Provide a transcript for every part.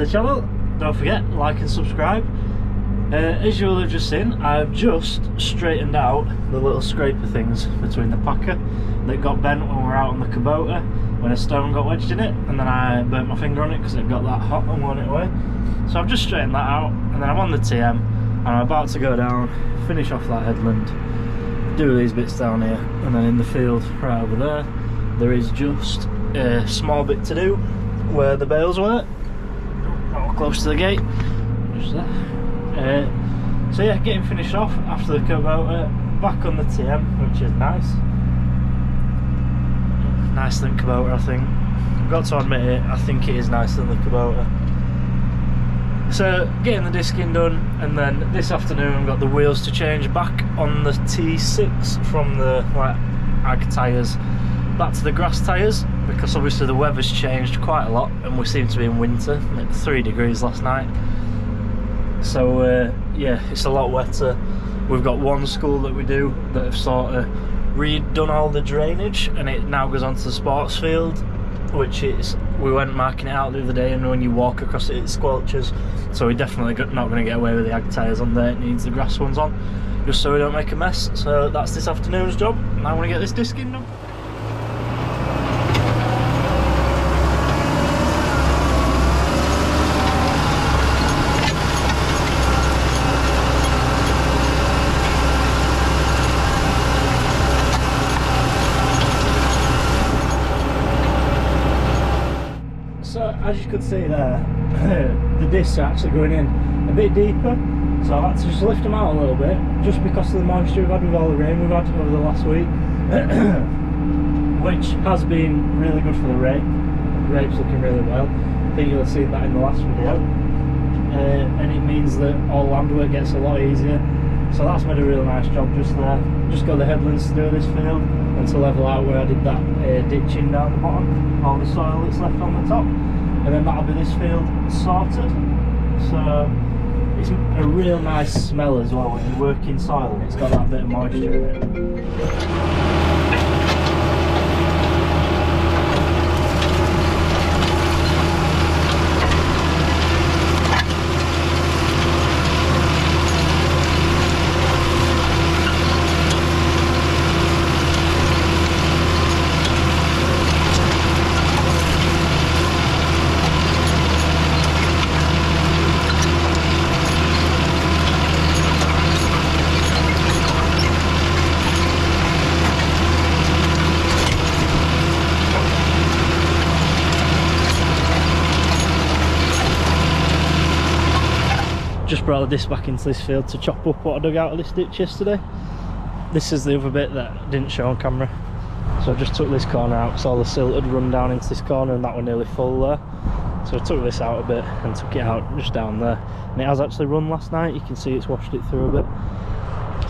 to the channel. Don't forget, like and subscribe. As you will have just seen, I've just straightened out the little scraper things between the packer that got bent when we were out on the Kubota, when a stone got wedged in it, and then I burnt my finger on it because it got that hot and won it away. So I've just straightened that out, and then I'm on the TM and I'm about to go down, finish off that headland, do these bits down here, and then in the field right over there is just a small bit to do where the bales were. Not close to the gate, just there. So yeah, getting finished off after the Kubota, back on the TM, which is nice. Nicer than Kubota, I think. I've got to admit it, I think it is nicer than the Kubota. So getting the disking done, and then this afternoon I've got the wheels to change back on the T6 from the like ag tyres back to the grass tyres, because obviously the weather's changed quite a lot and we seem to be in winter, like 3 degrees last night. So yeah, it's a lot wetter. We've got one school that we do that have sort of redone all the drainage, and it now goes onto the sports field, which is, we went marking it out the other day, and when you walk across it, it squelches. So we're definitely not going to get away with the ag tyres on there. It needs the grass ones on, just so we don't make a mess. So that's this afternoon's job. Now I want to get this disking done. So as you could see there, the discs are actually going in a bit deeper, so I've had to just lift them out a little bit, just because of the moisture we've had with all the rain we've had over the last week, which has been really good for the rape. The rape's looking really well. I think you'll have seen that in the last video. And it means that all land work gets a lot easier. So that's made a really nice job just there. Just got the headlands to do this field, and to level out where I did that ditching down the bottom, all the soil that's left on the top, and then that'll be this field sorted. So it's a real nice smell as well when you work in soil and it's got that bit of moisture in it. Just brought the disc back into this field to chop up what I dug out of this ditch yesterday. This is the other bit that I didn't show on camera. So I just took this corner out because all the silt had run down into this corner and that was nearly full there. So I took this out a bit and took it out just down there. And it has actually run last night, you can see it's washed it through a bit.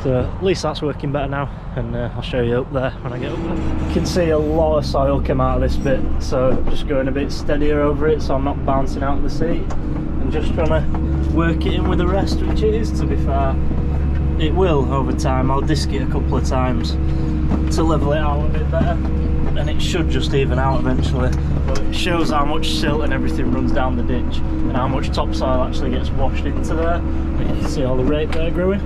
So at least that's working better now, and I'll show you up there when I get up there. You can see a lot of soil came out of this bit, so just going a bit steadier over it so I'm not bouncing out of the seat. And just trying to work it in with the rest, which it is, to be fair. It will over time. I'll disc it a couple of times to level it out a bit better, and it should just even out eventually. But it shows how much silt and everything runs down the ditch and how much topsoil actually gets washed into there. And you can see all the rape there growing,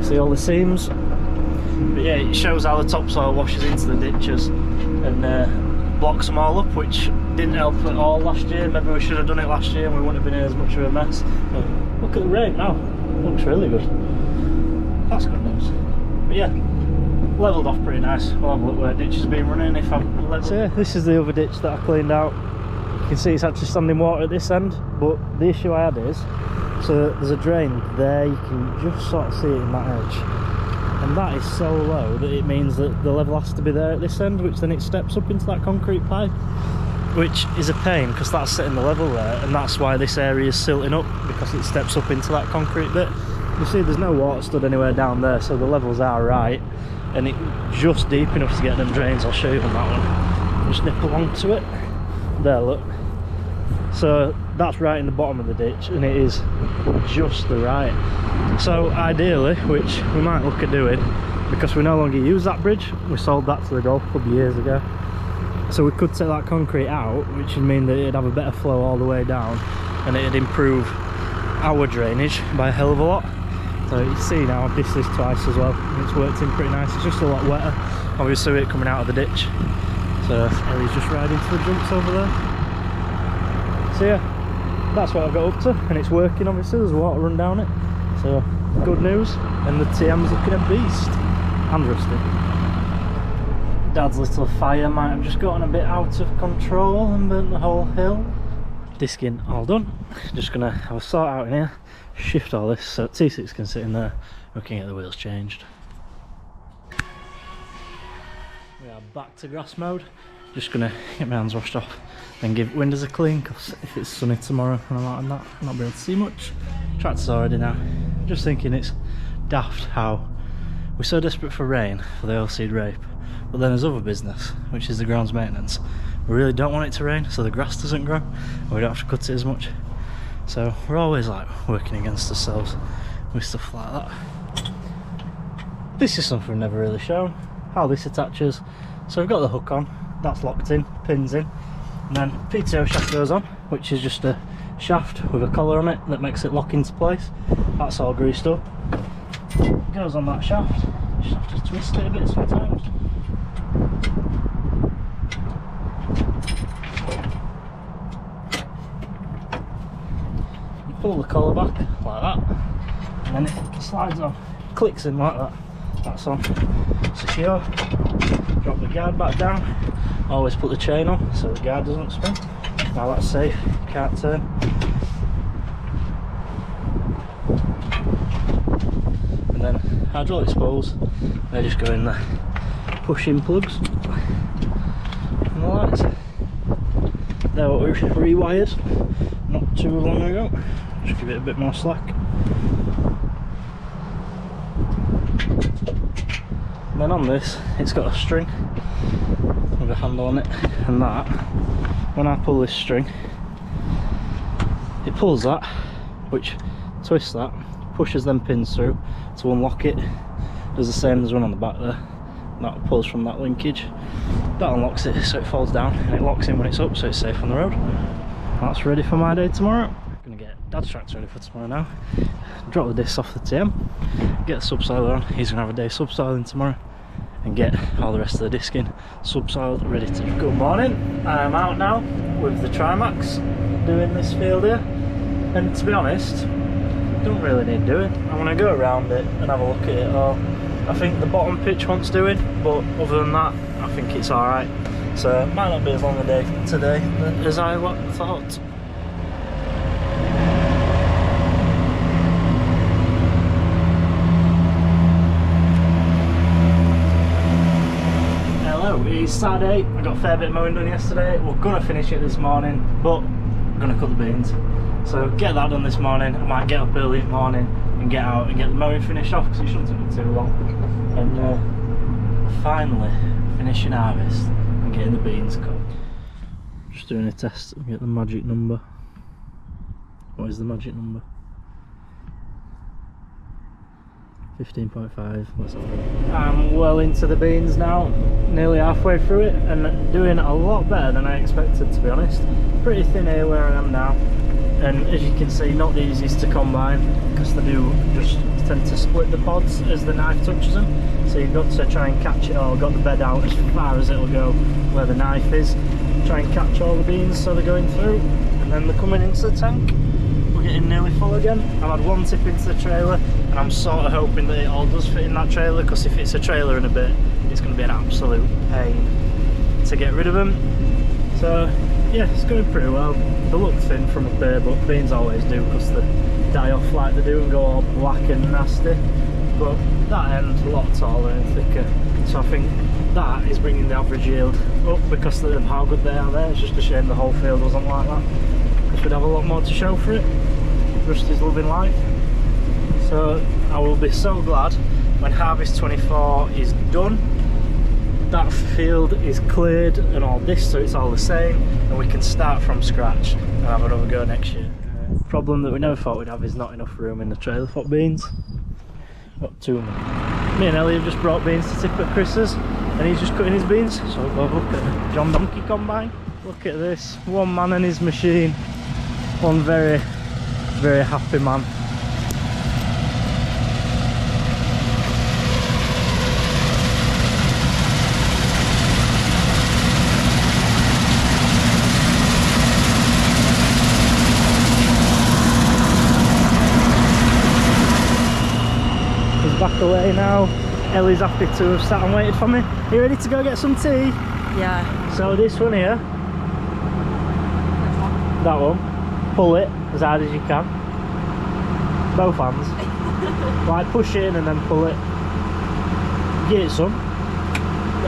see all the seams. But yeah, it shows how the topsoil washes into the ditches and blocks them all up, which didn't help at all last year. Maybe we should have done it last year and we wouldn't have been in as much of a mess. But look at the rain now, it looks really good. That's good news. But yeah, levelled off pretty nice. We'll have a look where the ditch has been running if I've levelled. So yeah, this is the other ditch that I cleaned out. You can see it's actually standing water at this end, but the issue I had is, so there's a drain there, you can just sort of see it in that edge. And that is so low that it means that the level has to be there at this end, which then it steps up into that concrete pipe, which is a pain because that's setting the level there, and that's why this area is silting up, because it steps up into that concrete bit. You see there's no water stood anywhere down there, so the levels are right, and it's just deep enough to get them drains. I'll show you on that one. Just nip along to it. There, look. So that's right in the bottom of the ditch, and it is just the right. So ideally, which we might look at doing, because we no longer use that bridge, we sold that to the golf club years ago, so we could take that concrete out, which would mean that it'd have a better flow all the way down, and it'd improve our drainage by a hell of a lot. So you see now I've dissed this twice as well, and it's worked in pretty nice. It's just a lot wetter, obviously with it coming out of the ditch. So Ellie's just riding to the jumps over there. So yeah, that's what I've got up to, and it's working obviously, there's water run down it. So good news, and the TM's looking a beast, and rusty. Dad's little fire might have just gotten a bit out of control and burnt the whole hill. Disking all done. Just gonna have a sort out in here, shift all this so T6 can sit in there, we can get the wheels changed. We are back to grass mode. Just gonna get my hands washed off and give windows a clean, because if it's sunny tomorrow and I'm out on that, I'll not be able to see much. Tractor's already now. Just thinking it's daft how we're so desperate for rain for the oilseed rape, but then there's other business, which is the grounds maintenance. We really don't want it to rain so the grass doesn't grow and we don't have to cut it as much. So we're always like working against ourselves with stuff like that. This is something we've never really shown, how this attaches. So we've got the hook on, that's locked in, pins in, and then PTO shaft goes on, which is just a shaft with a collar on it that makes it lock into place. That's all greased up. It goes on that shaft, you just have to twist it a bit sometimes. You pull the collar back like that, and then it slides on, clicks in like that. That's on. Secure. Drop the guard back down. Always put the chain on so the guard doesn't spin. Now that's safe, you can't turn. And then hydraulic spools, they just go in the push-in plugs. And the lights. They're what we rewired not too long ago. Just give it a bit more slack. And then on this, it's got a string with a handle on it, and that, when I pull this string, it pulls that, which twists that, pushes them pins through to unlock it. Does the same as one on the back there. That pulls from that linkage. That unlocks it so it falls down, and it locks in when it's up so it's safe on the road. That's ready for my day tomorrow. I'm gonna get Dad's tractor ready for tomorrow now. Drop the discs off the TM, get the subsoiler on. He's gonna have a day subsoiling tomorrow, and get all the rest of the disking subsoiled, ready to. Good morning, I'm out now with the Trimax doing this field here, and to be honest, don't really need doing. I want to go around it and have a look at it all. I think the bottom pitch wants doing, but other than that, I think it's alright. So it might not be as long a day today as I thought. It's Saturday, I got a fair bit of mowing done yesterday. We're gonna finish it this morning, but we're gonna cut the beans. So get that done this morning. I might get up early in the morning and get out and get the mowing finished off, because it shouldn't take me too long. And finally finishing harvest and getting the beans cut. Just doing a test and get the magic number. What is the magic number? 15.5. Let's have a look. I'm well into the beans now, nearly halfway through it, and doing a lot better than I expected, to be honest. Pretty thin here where I am now, and as you can see, not the easiest to combine, because they do just tend to split the pods as the knife touches them. So you've got to try and catch it all, got the bed out as far as it'll go where the knife is. Try and catch all the beans so they're going through, and then they're coming into the tank. We're getting nearly full again. I've had one tip into the trailer, and I'm sort of hoping that it all does fit in that trailer, because if it's a trailer in a bit, it's going to be an absolute pain to get rid of them. So yeah, it's going pretty well. They look thin from up there, but beans always do, because they die off like they do and go all black and nasty. But that end's a lot taller and thicker, so I think that is bringing the average yield up because of how good they are there. It's just a shame the whole field wasn't like that, because we'd have a lot more to show for it. Rusty's loving life. So I will be so glad when harvest 24 is done, that field is cleared and all this, so it's all the same, and we can start from scratch and have another go next year. Problem that we never thought we'd have is not enough room in the trailer for beans. Got two of them. Me and Ellie have just brought beans to tip at Chris's, and he's just cutting his beans. So we'll have a look at the John Donkey combine. Look at this, one man and his machine. One very, very happy man. He's back away now. Ellie's happy to have sat and waited for me. Are you ready to go get some tea? Yeah. So this one here, that one, pull it as hard as you can. Both hands. Like push it in and then pull it. Get it some.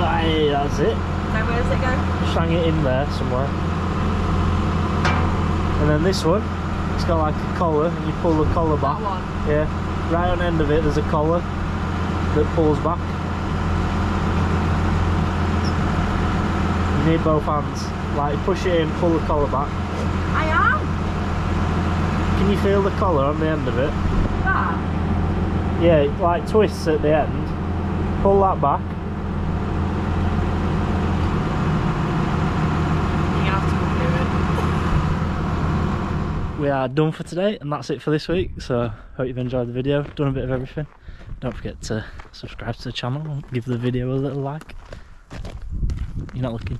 Aye, that's it. Now where does it go? Just hang it in there somewhere. And then this one, it's got like a collar and you pull the collar back. That one? Yeah. Right on the end of it there's a collar that pulls back. You need both hands. Like push it in, pull the collar back. I am. Can you feel the collar on the end of it? That? Yeah, it like twists at the end. Pull that back. You're gonna have to go do it. We are done for today and that's it for this week. So hope you've enjoyed the video. Done a bit of everything. Don't forget to subscribe to the channel and give the video a little like. You're not looking.